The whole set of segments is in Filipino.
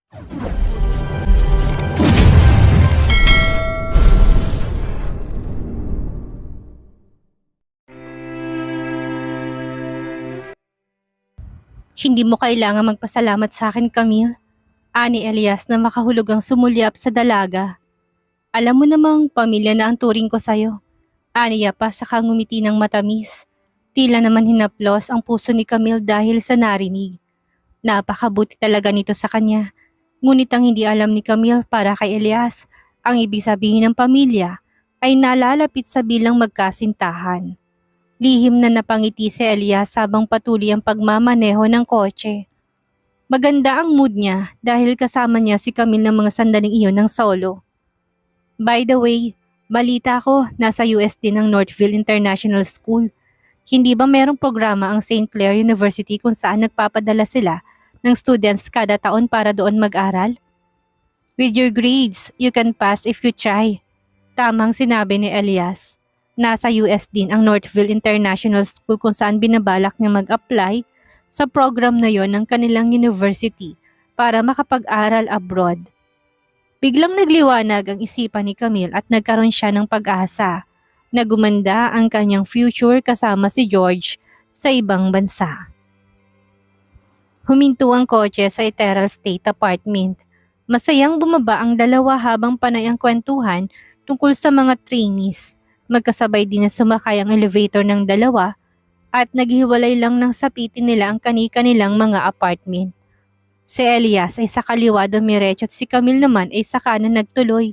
Hindi mo kailangan magpasalamat sa akin, Camille. Ani Elias na makahulugang sumulyap sa dalaga. Alam mo namang pamilya na ang turing ko sa'yo. Aniya pa sa ngumiti ng matamis. Tila naman hinaplos ang puso ni Camille dahil sa narinig. Napakabuti talaga nito sa kanya. Ngunit ang hindi alam ni Camille para kay Elias, ang ibig sabihin ng pamilya ay nalalapit sa bilang magkasintahan. Lihim na napangiti si Elias habang patuloy ang pagmamaneho ng kotse. Maganda ang mood niya dahil kasama niya si Camille ng mga sandaling iyon ng solo. By the way, balita ko nasa US din ang Northville International School. Hindi ba merong programa ang St. Clair University kung saan nagpapadala sila ng students kada taon para doon mag-aral? With your grades, you can pass if you try. Tamang sinabi ni Elias. Nasa US din ang Northville International School kung saan binabalak niya mag-apply sa program na yon ng kanilang university para makapag-aral abroad. Biglang nagliwanag ang isipan ni Camille at nagkaroon siya ng pag-asa na gumanda ang kanyang future kasama si George sa ibang bansa. Huminto ang kotse sa Ethereal State Apartment. Masayang bumaba ang dalawa habang panay ang kwentuhan tungkol sa mga trainees. Magkasabay din na sumakay ang elevator ng dalawa at naghiwalay lang ng sapitin nila ang kani-kanilang mga apartment. Si Elias ay sa kaliwa dumiretso at si Camille naman ay sa kanan nagtuloy.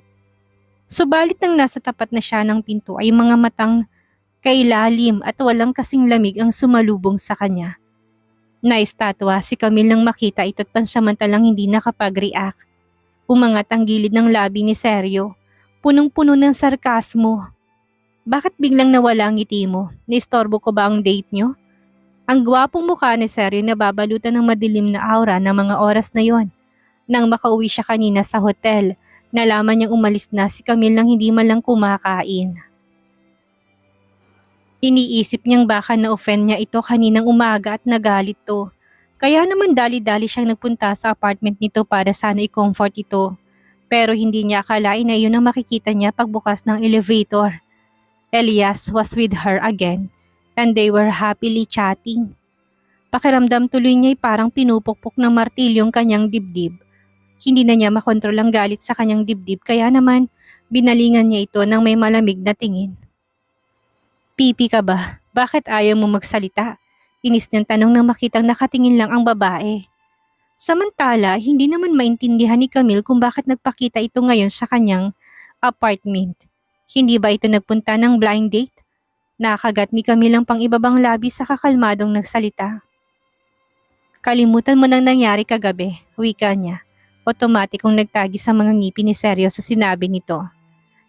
Subalit nang nasa tapat na siya ng pinto ay mga matang kailalim at walang kasing lamig ang sumalubong sa kanya. Naistatwa si Camille nang makita ito't pansamantalang hindi nakapag-react. Umangat ang gilid ng labi ni Sergio, punong-puno ng sarkasmo. Bakit biglang nawala ang ngiti mo? Naistorbo ko ba ang date nyo? Ang gwapong mukha ni Sergio na babalutan ng madilim na aura ng mga oras na yon. Nang makauwi siya kanina sa hotel, nalaman niyang umalis na si Camille nang hindi man lang kumakain. Iniisip niyang baka na-offend niya ito kaninang umaga at nagalit to. Kaya naman dali-dali siyang nagpunta sa apartment nito para sana i-comfort ito. Pero hindi niya akalain na iyon ang makikita niya pagbukas ng elevator. Elias was with her again and they were happily chatting. Pakiramdam tuloy niya ay parang pinupukpok ng martilyong kanyang dibdib. Hindi na niya makontrol ang galit sa kanyang dibdib kaya naman binalingan niya ito ng may malamig na tingin. Pipi ka ba? Bakit ayaw mo magsalita? Inis niyang tanong nang makitang nakatingin lang ang babae. Samantala, hindi naman maintindihan ni Camille kung bakit nagpakita ito ngayon sa kanyang apartment. Hindi ba ito nagpunta ng blind date? Nakagat ni Camille ang pang-ibabang labi sa kakalmadong nagsalita. Kalimutan mo nang nangyari kagabi, wika niya. Otomatikong nagtagi sa mga ngipin ni Sergio sa sinabi nito.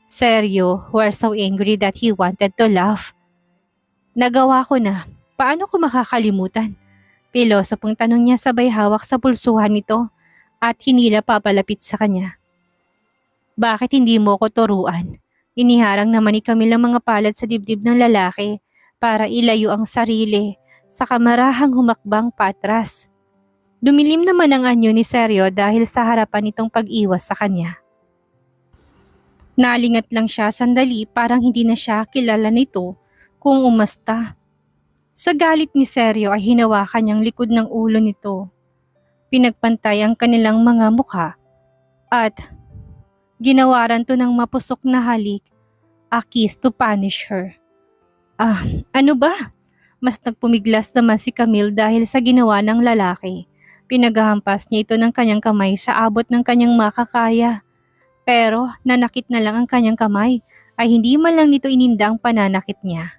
Sergio were so angry that he wanted to laugh. Nagawa ko na. Paano ko makakalimutan? Pilosopong tanong niya sabay hawak sa pulsuhan nito at hinila papalapit sa kanya. Bakit hindi mo ko turuan? Iniharang naman ni Camille ang mga palad sa dibdib ng lalaki para ilayo ang sarili sa kamarahang humakbang patras. Dumilim naman ang anyo ni Sergio dahil sa harapan nitong pag-iwas sa kanya. Nalingat lang siya sandali parang hindi na siya kilala nito kung umasta. Sa galit ni Sergio ay hinawakan niyang likod ng ulo nito. Pinagpantay ang kanilang mga mukha at ginawaran to ng mapusok na halik, a kiss to punish her. Ano ba? Mas nagpumiglas naman si Camille dahil sa ginawa ng lalaki. Pinaghahampas niya ito ng kanyang kamay sa abot ng kanyang makakaya. Pero nanakit na lang ang kanyang kamay ay hindi man lang nito ininda ang pananakit niya.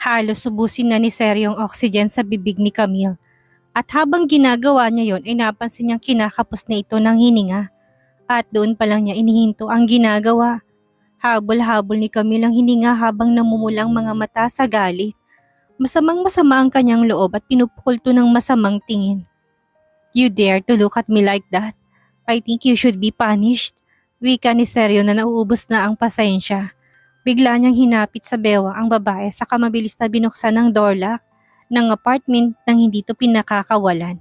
Halos subusin na ni Sergio ang oxygen sa bibig ni Camille. At habang ginagawa niya yon ay napansin niyang kinakapos na ito ng hininga. At doon pa lang niya inihinto ang ginagawa. Habol-habol ni Camille ang hininga habang namumulang mga mata sa galit. Masamang-masama ang kanyang loob at pinupukol to ng masamang tingin. You dare to look at me like that? I think you should be punished. Wika ni Sergio na nauubos na ang pasensya. Bigla niyang hinapit sa bewang ang babae saka mabilis na binuksan ang door lock ng apartment nang hindi to pinakakawalan.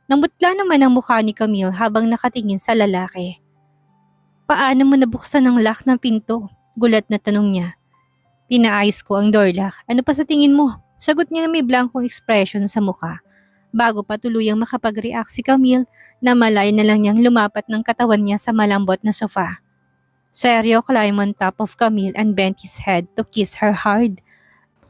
Namutla naman ang mukha ni Camille habang nakatingin sa lalaki. Paano mo nabuksan ang lock ng pinto? Gulat na tanong niya. Pinaayos ko ang door lock. Ano pa sa tingin mo? Sagot niya na may blankong expression sa mukha. Bago pa tuluyang makapag-react si Camille, na malay na lang niyang lumapat ng katawan niya sa malambot na sofa. Seryo climbed on top of Camille and bent his head to kiss her hard,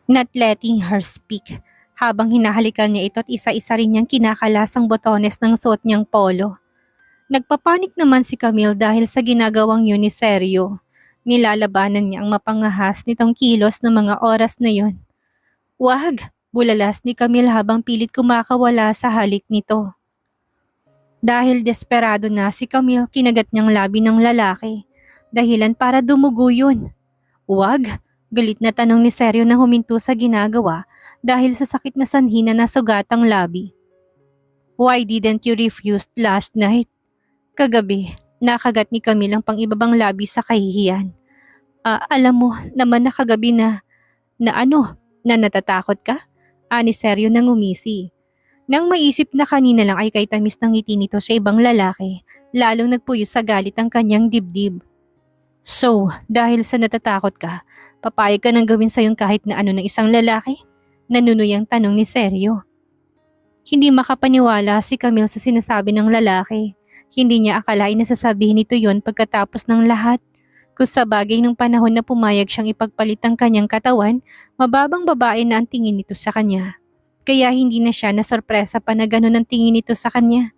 not letting her speak. Habang hinahalikan niya ito at isa-isa rin niyang kinakalas ang botones ng suot niyang polo. Nagpapanik naman si Camille dahil sa ginagawang yun ni Sergio. Nilalabanan niya ang mapangahas nitong kilos ng mga oras na yun. Wag! Bulalas ni Camille habang pilit kumakawala sa halik nito. Dahil desperado na si Camille, kinagat niyang labi ng lalaki. Dahilan para dumugo yun. Wag! Galit na tanong ni Sergio na huminto sa ginagawa dahil sa sakit na sanhi na nasugatang labi. Why didn't you refuse last night? Kagabi, nakagat ni Camille ang pang-ibabang labi sa kahihiyan. Alam mo naman na kagabi na natatakot ka? Ani Sergio nang umisi. Nang maisip na kanina lang ay kay tamis ng ngiti nito sa ibang lalaki, lalong nagpuyo sa galit ang kanyang dibdib. So, dahil sa natatakot ka, papayag ka nang gawin sa'yong kahit na ano ng isang lalaki? Nanunuyang tanong ni Sergio. Hindi makapaniwala si Camille sa sinasabi ng lalaki. Hindi niya akalain na sasabihin nito yon pagkatapos ng lahat. Kung sa bagay nung panahon na pumayag siyang ipagpalit ang kanyang katawan, mababang babae na ang tingin nito sa kanya. Kaya hindi na siya nasorpresa pa na ganun ang tingin nito sa kanya.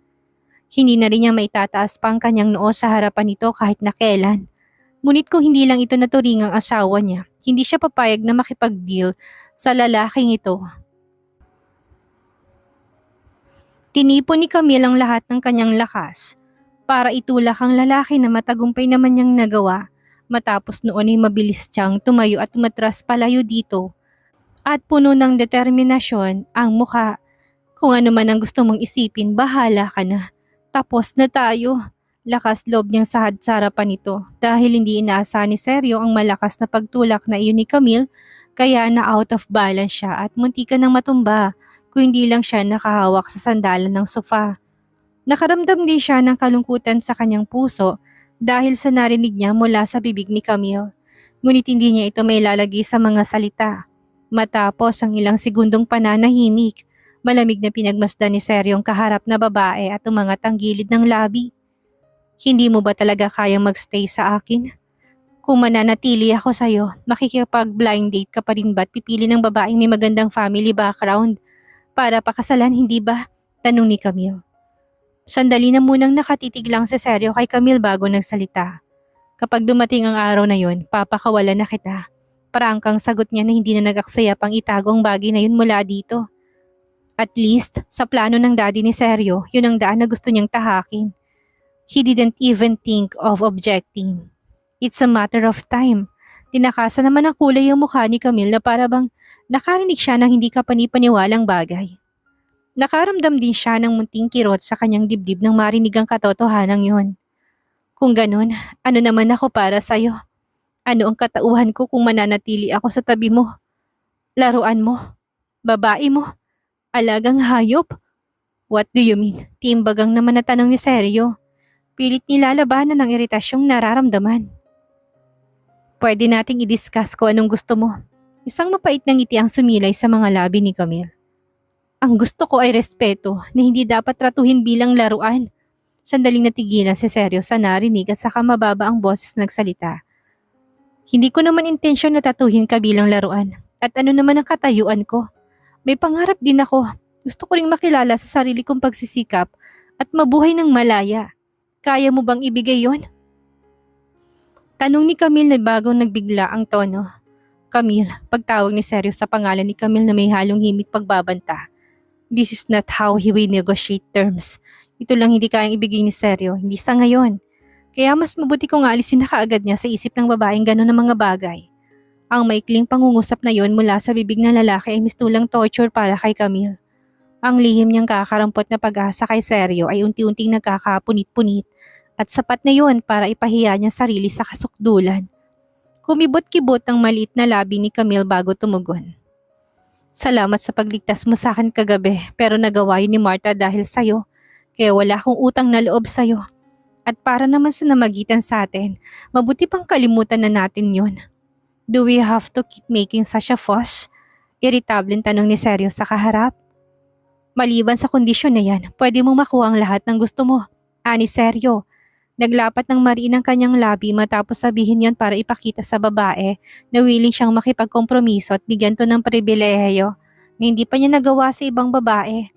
Hindi na rin niya maitataas pa ang kanyang noo sa harapan nito kahit na kailan. Ngunit kung hindi lang ito naturing ang asawa niya, hindi siya papayag na makipag-deal sa lalaking ito. Tinipon ni Camille ang lahat ng kanyang lakas para itulak ang lalaki na matagumpay naman niyang nagawa. Matapos noon ay mabilis siyang tumayo at umatras palayo dito. At puno ng determinasyon ang mukha. Kung ano man ang gusto mong isipin, bahala ka na. Tapos na tayo. Lakas loob niyang sahad sa harapan nito dahil hindi inaasahan ni Sergio ang malakas na pagtulak na iyon ni Camille, kaya na out of balance siya at muntikan nang matumba kung hindi lang siya nakahawak sa sandalan ng sofa. Nakaramdam din siya ng kalungkutan sa kanyang puso dahil sa narinig niya mula sa bibig ni Camille. Ngunit hindi niya ito may lalagay sa mga salita. Matapos ang ilang segundong pananahimik, malamig na pinagmasdan ni Sergio ang kaharap na babae at umangat ang gilid ng labi. Hindi mo ba talaga kayang magstay sa akin? Kung mananatili ako sa'yo, makikipag-blind date ka pa rin ba't pipili ng babaeng may magandang family background para pakasalan, hindi ba? Tanong ni Camille. Sandali na munang nakatitig lang si Sergio kay Camille bago nagsalita. Kapag dumating ang araw na yun, papakawalan na kita. Prangkang sagot niya na hindi na nag-aksaya pang itagong bagay na yun mula dito. At least, sa plano ng daddy ni Sergio, yun ang daan na gusto niyang tahakin. He didn't even think of objecting. It's a matter of time. Tinakasan naman ang kulay ang mukha ni Camille na para bang nakarinig siya ng hindi kapanipaniwalang bagay. Nakaramdam din siya ng munting kirot sa kanyang dibdib nang marinig ang katotohanan yun. Kung ganun, ano naman ako para sa'yo? Ano ang katauhan ko kung mananatili ako sa tabi mo? Laruan mo? Babae mo? Alagang hayop? What do you mean? Timbagang naman na tanong ni Sergio. Pilit nilalabanan ng iritasyong nararamdaman. Pwede nating i-discuss kung anong gusto mo. Isang mapait na ngiti ang sumilay sa mga labi ni Camille. Ang gusto ko ay respeto na hindi dapat tratuhin bilang laruan. Sandaling natigilan si Sergio sa narinig at saka mababa ang boses nagsalita. Hindi ko naman intensyon na tatuhin ka bilang laruan. At ano naman ang katayuan ko? May pangarap din ako. Gusto ko ring makilala sa sarili kong pagsisikap at mabuhay ng malaya. Kaya mo bang ibigay yon? Tanong ni Camille na bagong nagbigla ang tono. Camille, pagtawag ni Sergio sa pangalan ni Camille na may halong himig pagbabanta. This is not how he will negotiate terms. Ito lang hindi kayang ibigay ni Sergio, hindi sa ngayon. Kaya mas mabuti kong alisin na kaagad niya sa isip ng babaeng gano'n ng mga bagay. Ang maikling pangungusap na yon mula sa bibig ng lalaki ay mistulang torture para kay Camille. Ang lihim niyang kakarampot na pag-asa kay Sergio ay unti-unting nagkakapunit-punit at sapat na yon para ipahiya niya sarili sa kasukdulan. Kumibot-kibot ang maliit na labi ni Camille bago tumugon. Salamat sa pagligtas mo sa akin kagabi pero nagawa yun ni Martha dahil sa'yo. Kaya wala akong utang na loob sa'yo. At para naman sa namagitan sa atin, mabuti pang kalimutan na natin yun. Do we have to keep making such a fuss? Iritableng tanong ni Seryo sa kaharap. Maliban sa kondisyon na yan, pwede mong makuha ang lahat ng gusto mo. Ani Seryo. Naglapat ng mariin ang kanyang labi matapos sabihin yon para ipakita sa babae na willing siyang makipagkompromiso at bigyan to ng pribilehiyo na hindi pa niya nagawa sa ibang babae.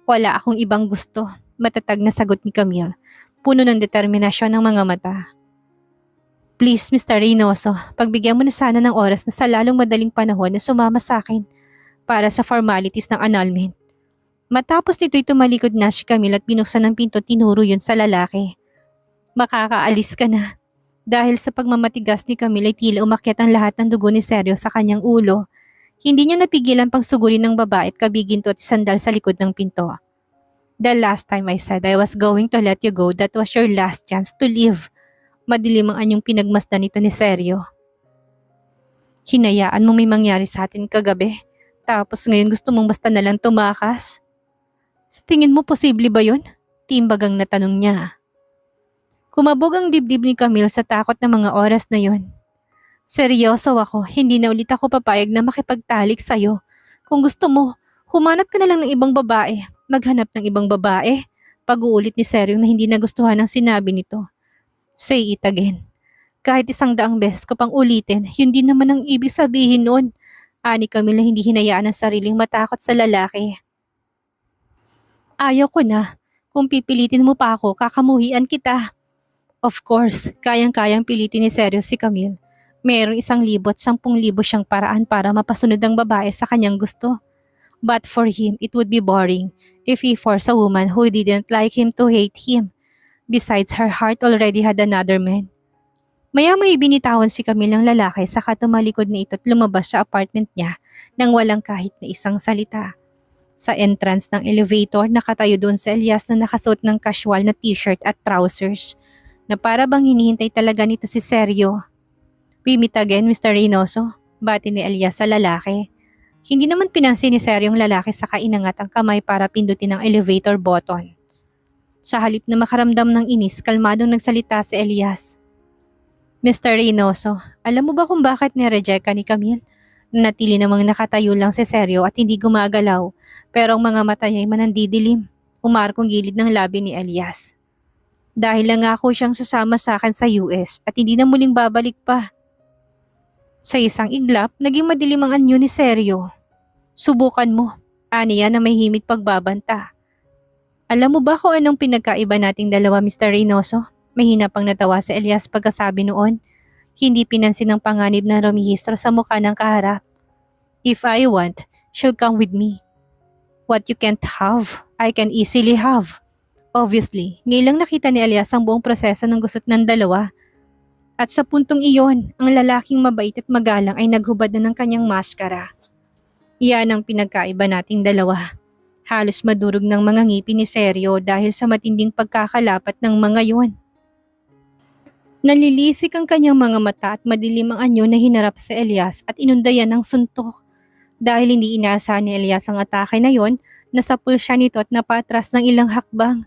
Wala akong ibang gusto, matatag na sagot ni Camille, puno ng determinasyon ng mga mata. Please, Mr. Reynoso, pagbigyan mo na sana ng oras na sa lalong madaling panahon na sumama sa akin para sa formalities ng annulment. Matapos nito'y tumalikod na si Camille at binuksan ng pinto tinuro yun sa lalaki. Makakaalis ka na. Dahil sa pagmamatigas ni Camille ay tila umakyat ang lahat ng dugo ni Seryo sa kanyang ulo. Hindi niya napigilan pang sugurin ng babae at kabiginto at isandal sa likod ng pinto. The last time I said I was going to let you go, that was your last chance to live. Madilim ang anyong pinagmasdan nito ni Seryo. Hinayaan mo may mangyari sa atin kagabi, tapos ngayon gusto mong basta nalang tumakas? Sa tingin mo posible ba yun? Timbagang natanong niya. Kumabog ang dibdib ni Camille sa takot na mga oras na yon. Seryoso ako, hindi na ulit ako papayag na makipagtalik sa'yo. Kung gusto mo, humanap ka na lang ng ibang babae. Maghanap ng ibang babae. Pag-uulit ni Seryo na hindi nagustuhan ang sinabi nito. Say it again. Kahit 100 beses ko pang ulitin, yun din naman ang ibig sabihin nun. Ani Camille na hindi hinayaan ang sariling matakot sa lalaki. Ayaw ko na. Kung pipilitin mo pa ako, kakamuhian kita. Of course, kayang-kayang pilitin ni Seryo si Camille. Merong 1,000 at 10,000 siyang paraan para mapasunod ang babae sa kanyang gusto. But for him, it would be boring if he forced a woman who didn't like him to hate him. Besides, her heart already had another man. Maya-may binitawan si Camille ng lalaki saka tumalikod na ito at lumabas sa apartment niya nang walang kahit na isang salita. Sa entrance ng elevator, nakatayo doon si Elias na nakasuot ng casual na t-shirt at trousers na para bang hinihintay talaga nito si Seryo. We meet again, Mr. Reynoso, bati ni Elias sa lalaki. Hindi naman pinansin ni Seryo yung lalaki saka inangat ang kamay para pindutin ang elevator button. Sa halip na makaramdam ng inis, kalmadong nagsalita si Elias. Mr. Reynoso, alam mo ba kung bakit ni-reject ka ni Camille? Natili namang nakatayo lang si Seryo at hindi gumagalaw, pero ang mga mata niya ay manandidilim. Umarkong gilid ng labi ni Elias. Dahil nangako siyang sasama sa akin sa US at hindi na muling babalik pa. Sa isang iglap, naging madilim ang anyo ni Seryo. Subukan mo, aniya na may himig pagbabanta. Alam mo ba kung anong pinagkaiba nating dalawa, Mr. Reynoso? Mahina pang natawa si Elias pagkasabi noon. Hindi pinansin ang panganib na rumihistro sa mukha ng kaharap. If I want, she'll come with me. What you can't have, I can easily have. Obviously, ngayon lang nakita ni Elias ang buong proseso ng gusot ng dalawa. At sa puntong iyon, ang lalaking mabait at magalang ay naghubad na ng kanyang maskara. Iyan ang pinagkaiba nating dalawa. Halos madurog ng mga ngipin ni Seryo dahil sa matinding pagkakalapat ng mga yon. Nalilisik ang kanyang mga mata at madilim ang anyo na hinarap sa Elias at inundayan ng suntok. Dahil hindi inaasahan ni Elias ang atake na yon, nasapul siya nito at napatras ng ilang hakbang.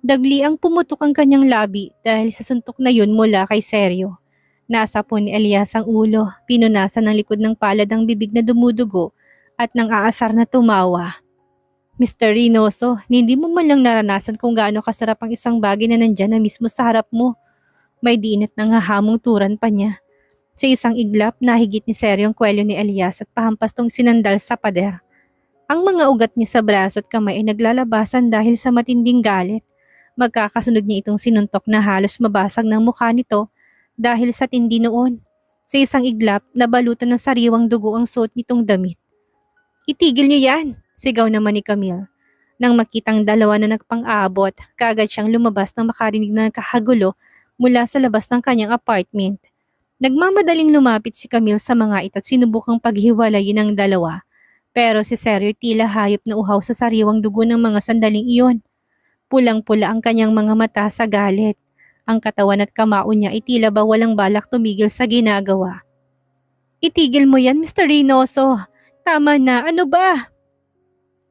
Dagli ang pumutok ang kanyang labi dahil sa suntok na yun mula kay Seryo. Nasapon ni Elias ang ulo, pinunasan ng likod ng palad ang bibig na dumudugo at nang aasar na tumawa. Mr. Reynoso, hindi mo man lang naranasan kung gaano kasarap ang isang bagay na nandyan na mismo sa harap mo. May dinat ng hahamong turan pa niya. Sa isang iglap, nahigit ni Seryo ang kwelyo ni Elias at pahampas tong sinandal sa pader. Ang mga ugat niya sa braso at kamay ay naglalabasan dahil sa matinding galit. Magkakasunod niya itong sinuntok na halos mabasag ng mukha nito dahil sa tindi noon. Sa isang iglap, nabalutan ng sariwang dugo ang suot nitong damit. Itigil niyo yan! Sigaw naman ni Camille. Nang makitang dalawa na nagpang-aabot, kaagad siyang lumabas nang makarinig na nagkahagulo mula sa labas ng kanyang apartment. Nagmamadaling lumapit si Camille sa mga ito at sinubukang paghiwalayin ang dalawa. Pero si Seryo tila hayop na uhaw sa sariwang dugo ng mga sandaling iyon. Pulang-pula ang kanyang mga mata sa galit. Ang katawan at kamao niya ay tila ba walang balak tumigil sa ginagawa. Itigil mo yan, Mr. Reynoso. Tama na, ano ba?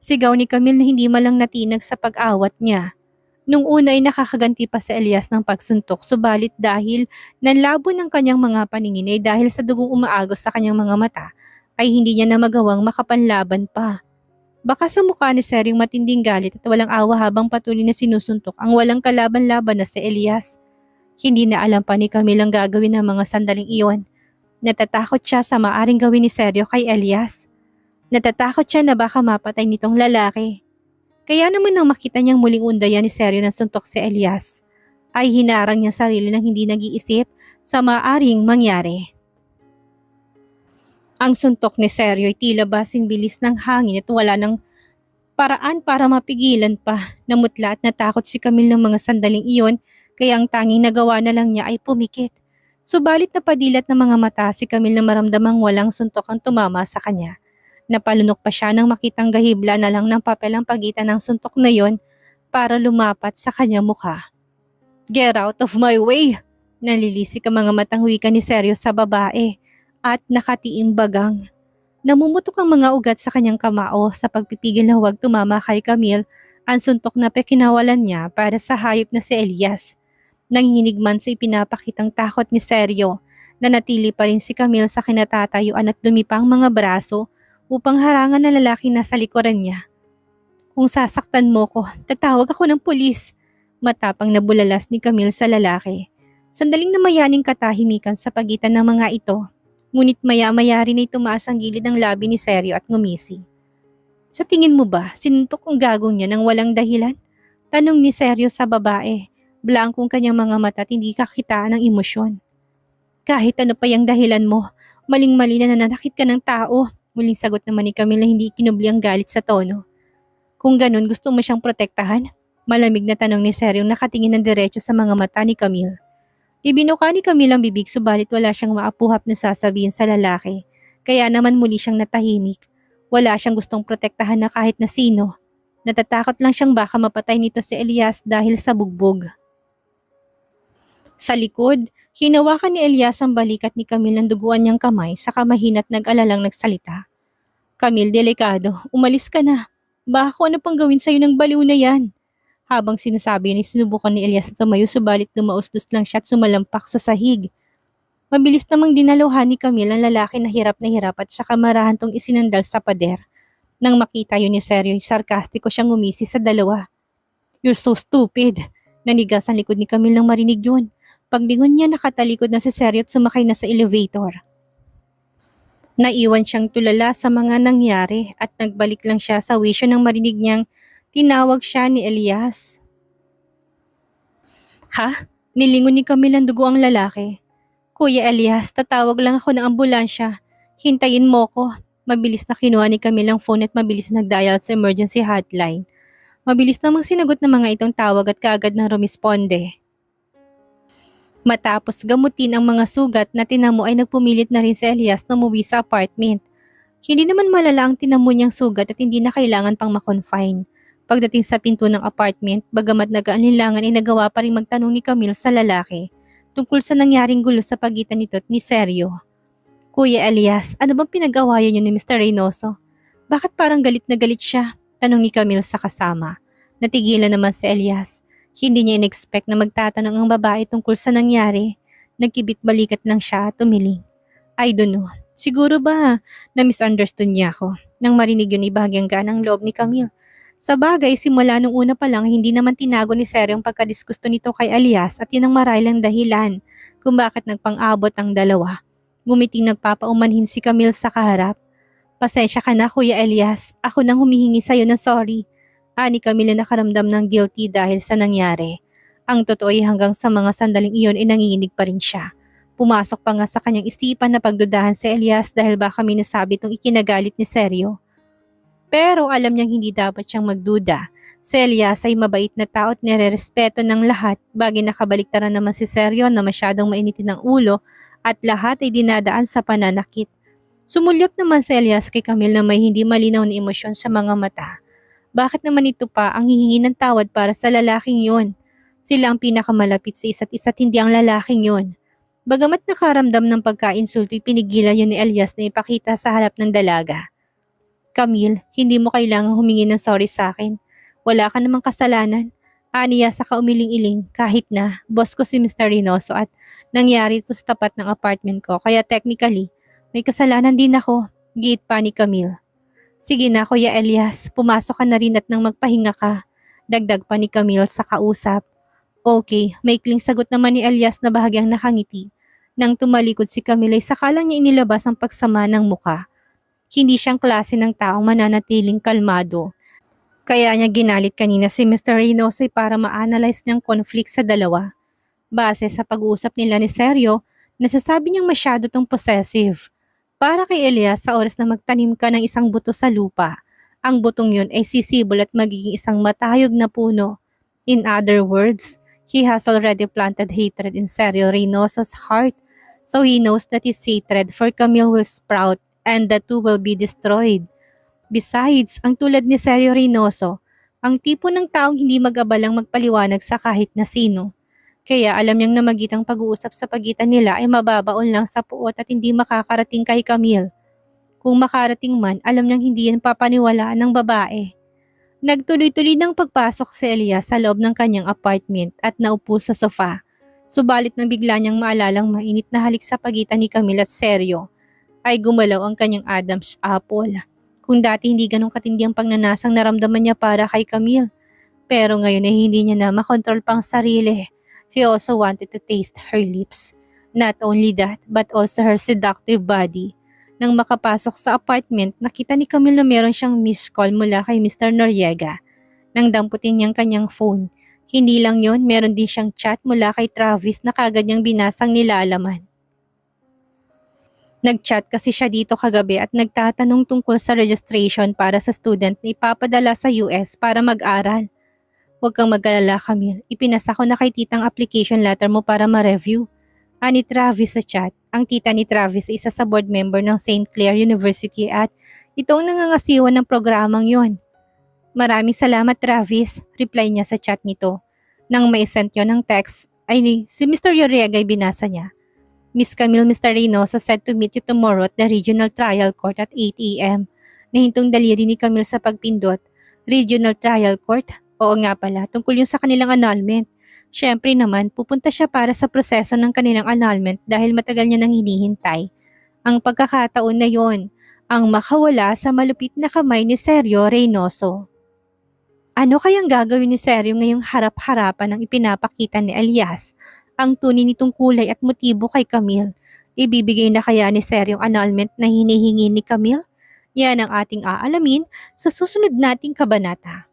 Sigaw ni Camille na hindi malang natinag sa pag-awat niya. Nung una ay nakakaganti pa si Elias ng pagsuntok, subalit dahil nanlabo ng kanyang mga paningin ay dahil sa dugong umaagos sa kanyang mga mata, ay hindi niya na magawang makapanlaban pa. Baka sa mukha ni Seryong matinding galit at walang awa habang patuloy na sinusuntok ang walang kalaban-laban na si Elias. Hindi na alam pa ni Camille ang gagawin ng mga sandaling iyon. Natatakot siya sa maaring gawin ni Seryo kay Elias. Natatakot siya na baka mapatay nitong lalaki. Kaya naman nang makita niyang muling undayan ni Seryo ng suntok si Elias, ay hinarang niya sarili ng hindi nag-iisip sa maaring mangyari. Ang suntok ni Seryo ay tila basing bilis ng hangin at wala ng paraan para mapigilan pa. Namutla at natakot si Camille ng mga sandaling iyon, kaya ang tanging nagawa na lang niya ay pumikit. Subalit napadilat ng mga mata si Camille na maramdamang walang suntok ang tumama sa kanya. Napalunok pa siya nang makitang gahibla na lang ng papel ang pagitan ng suntok na yon para lumapat sa kanyang mukha. "Get out of my way!" Nalilisik ang mga matang wika ni Seryo sa babae at nakatiing bagang. Namumutok ang mga ugat sa kanyang kamao sa pagpipigil na huwag tumama kay Camille ang suntok na pekinawalan niya para sa hayop na si Elias. Nanginginig man sa ipinapakitang takot ni Seryo, nanatili pa rin si Camille sa kinatatayuan at dumipang mga braso upang harangan na lalaki na sa likuran niya. "Kung sasaktan mo ko, tatawag ako ng pulis," matapang na bulalas ni Camille sa lalaki. Sandaling namayaning katahimikan sa pagitan ng mga ito, ngunit maya-maya rin ay tumaas ang gilid ng labi ni Seryo at ngumisi. "Sa tingin mo ba, sinuntok ang gagong niya nang walang dahilan?" Tanong ni Seryo sa babae, blankong kanyang mga mata at hindi kakitaan ng emosyon. "Kahit ano pa yung dahilan mo, maling-mali na nananakit ka ng tao," muling sagot naman ni Camille na hindi kinubli ang galit sa tono. "Kung ganun, gusto mo siyang protektahan?" Malamig na tanong ni Seryong nakatingin ng diretso sa mga mata ni Camille. Ibinuka ni Camille ang bibig subalit wala siyang maapuhap na sasabihin sa lalaki, kaya naman muli siyang natahimik. Wala siyang gustong protektahan na kahit na sino. Natatakot lang siyang baka mapatay nito si Elias dahil sa bugbog. Sa likod, hinawakan ni Elias ang balikat ni Camille ng duguan niyang kamay saka mahina't nag-alalang nagsalita. "Camille, delikado, umalis ka na. Baka kung ano pang gawin sa'yo ng baliw na yan." Habang sinasabi niya, sinubukan ni Elias na tumayo subalit dumaustos lang siya at sumalampak sa sahig. Mabilis namang dinaluhan ni Camille ang lalaki na hirap at saka marahantong isinandal sa pader. Nang makita yun ni Seryo, sarkastiko siyang umisi sa dalawa. "You're so stupid." Nanigas ang likod ni Camille nang marinig yun. Paglingon niya, nakatalikod na si Seryo at sumakay na sa elevator. Naiwan siyang tulala sa mga nangyari at nagbalik lang siya sa wisyo nang marinig niyang tinawag siya ni Elias. "Ha?" Nilingon ni Camille ang dugo ang lalaki. "Kuya Elias, tatawag lang ako ng ambulansya. Hintayin mo ko." Mabilis na kinuha ni Camille ang phone at mabilis na nag-dial sa emergency hotline. Mabilis namang sinagot ng mga itong tawag at kaagad na rumisponde. Matapos gamutin ang mga sugat na tinamo ay nagpumilit na rin si Elias na umuwi sa apartment. Hindi naman malala ang tinamo niyang sugat at hindi na kailangan pang makonfine. Pagdating sa pinto ng apartment, bagamat nag-aalinlangan ay nagawa pa rin magtanong ni Camille sa lalaki tungkol sa nangyaring gulo sa pagitan nito at ni Seryo. "Kuya Elias, ano bang pinag-awayan niyo ni Mr. Reynoso? Bakit parang galit na galit siya?" Tanong ni Camille sa kasama. Natigilan naman si Elias. Hindi niya in-expect na magtatanong ang babae tungkol sa nangyari. Nagkibit balikat lang siya at umiling. "I don't know. Siguro ba na misunderstood niya ako?" Nang marinig yun, ibahagyang gaan ang loob ni Camille. Sa bagay, simula nung una pa lang, hindi naman tinago ni Seryo ang pagkadisgusto nito kay Elias at yun ang marahil dahilan kung bakit nagpang-abot ang dalawa. Gumiting nagpapaumanhin si Camille sa kaharap. "Pasensya ka na, Kuya Elias. Ako nang humihingi sa'yo ng sorry." Ani Camille na nakaramdam ng guilty dahil sa nangyari. Ang totoo ay hanggang sa mga sandaling iyon ay nanginginig pa rin siya. Pumasok pa nga sa kanyang isipan na pagdudahan si Elias dahil baka may nasabi itong ikinagalit ni Seryo. Pero alam niyang hindi dapat siyang magduda. Si Elias ay mabait na tao at nire-respeto ng lahat, bagay nakabaliktaran naman si Seryo na masyadong mainitin ng ulo at lahat ay dinadaan sa pananakit. Sumulyap naman si Elias kay Camille na may hindi malinaw na emosyon sa mga mata. Bakit naman ito pa ang hihingi ng tawad para sa lalaking yon? Sila ang pinakamalapit sa isa't isa't hindi ang lalaking yon. Bagamat nakaramdam ng pagkainsulto, pinigilan yun ni Elias na ipakita sa harap ng dalaga. Camille, hindi mo kailangang humingi ng sorry sa akin. Wala ka namang kasalanan. Aniya sa kaumiling-iling kahit na boss ko si Mr. Reynoso at nangyari ito sa tapat ng apartment ko kaya technically may kasalanan din ako. Giit pa ni Camille. Sige na Kuya Elias, pumasok ka na rin at nang magpahinga ka. Dagdag pa ni Camille sa kausap. Okay, maikling sagot naman ni Elias na bahagyang nakangiti. Nang tumalikod si Camille ay saka lang niya inilabas ang pagsama ng muka. Hindi siyang klase ng taong mananatiling kalmado. Kaya niya ginalit kanina si Mr. Reynoso para ma-analyze niyang conflict sa dalawa. Base sa pag-uusap nila ni Sergio, nasasabi niyang masyado tong possessive. Para kay Elias sa oras na magtanim ka ng isang buto sa lupa, ang butong yun ay sisibol at magiging isang matayog na puno. In other words, he has already planted hatred in Sergio Reynoso's heart, so he knows that his hatred for Camille will sprout and the two will be destroyed. Besides, ang tulad ni Sergio Reynoso, ang tipo ng taong hindi mag-abalang magpaliwanag sa kahit na sino. Kaya alam niyang na magitang pag-uusap sa pagitan nila ay mababaon lang sa puot at hindi makakarating kay Camille. Kung makarating man, alam niyang hindi yan papaniwalaan ng babae. Nagtuloy-tuloy ng pagpasok si Elias sa loob ng kanyang apartment at naupo sa sofa. Subalit nang bigla niyang maalalang mainit na halik sa pagitan ni Camille at Sergio, ay gumalaw ang kanyang Adam's apple. Kung dati hindi ganong katindi ang pagnanasang naramdaman niya para kay Camille, pero ngayon ay hindi niya na makontrol pang sarili. He also wanted to taste her lips. Not only that, but also her seductive body. Nang makapasok sa apartment, nakita ni Camille na meron siyang missed call mula kay Mr. Noriega. Nang damputin niyang kanyang phone, hindi lang yon, meron din siyang chat mula kay Travis na kagad niyang binasang nilalaman. Nag-chat kasi siya dito kagabi at nagtatanong tungkol sa registration para sa student na ipapadala sa US para mag-aral. Huwag kang mag-alala, Camille. Ipinasa ko na kay titang application letter mo para ma-review. Ani Travis sa chat. Ang tita ni Travis ay isa sa board member ng St. Clair University at ito ang nangangasiwa ng programang yon. Maraming salamat, Travis. Reply niya sa chat nito. Nang mai-send yon ng text, ay si Mr. Noriega ay binasa niya. Miss Camille, Mr. Reynoso said to meet you tomorrow at the Regional Trial Court at 8 a.m. Nahintong daliri ni Camille sa pagpindot. Regional Trial Court? Oo nga pala, tungkol yun sa kanilang annulment. Siyempre naman, pupunta siya para sa proseso ng kanilang annulment dahil matagal niya nang hinihintay. Ang pagkakataon na yon, ang makawala sa malupit na kamay ni Sergio Reynoso. Ano kayang gagawin ni Sergio ngayong harap-harapan ng ipinapakita ni Elias? Ang tunay nitong kulay at motibo kay Camille. Ibibigay na kaya ni Sergio ang annulment na hinihingi ni Camille? Yan ang ating aalamin sa susunod nating kabanata.